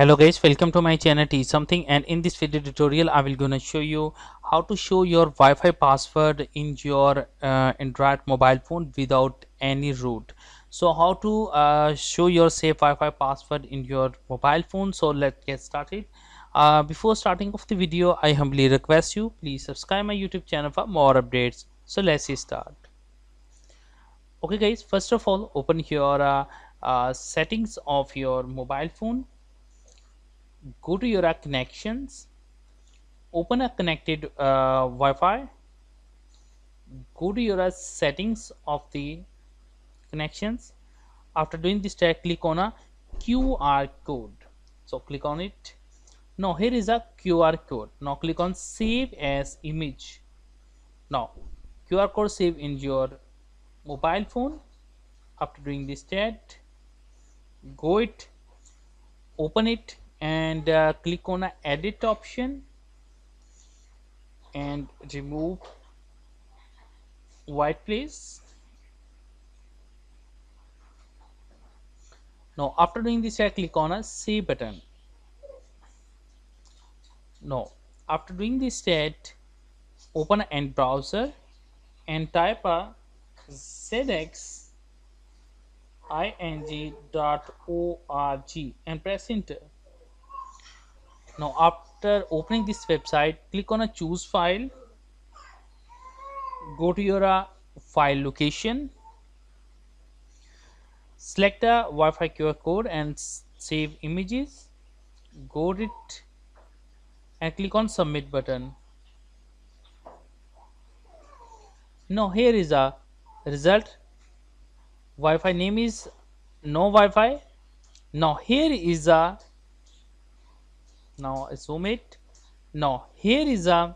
Hello guys, welcome to my channel Teach Something, and in this video tutorial I will gonna show you how to show your Wi-Fi password in your Android mobile phone without any root. So how to show your safe Wi-Fi password in your mobile phone. So let's get started. Before starting off the video, I humbly request you please subscribe my YouTube channel for more updates. So let's start. Okay guys, first of all open your settings of your mobile phone. Go to your connections, open a connected Wi-Fi, go to your settings of the connections. After doing this, click on a QR code. So click on it. Now here is a QR code. Now click on save as image. Now QR code save in your mobile phone. After doing this, go it, open it, and click on a edit option and remove white place. Now after doing this, click on a save button. Now after doing this, open an browser and type a zxing.org and press enter. Now after opening this website, click on a choose file, go to your file location, select a Wi-Fi QR code and save images, go to it and click on submit button. Now here is a result. Wi-Fi name is no Wi-Fi. Now here is a, now zoom it. Now here is a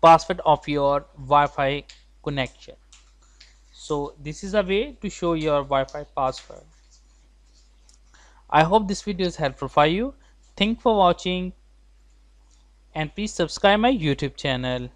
password of your Wi-Fi connection. So this is a way to show your Wi-Fi password. I hope this video is helpful for you. Thanks for watching and please subscribe my YouTube channel.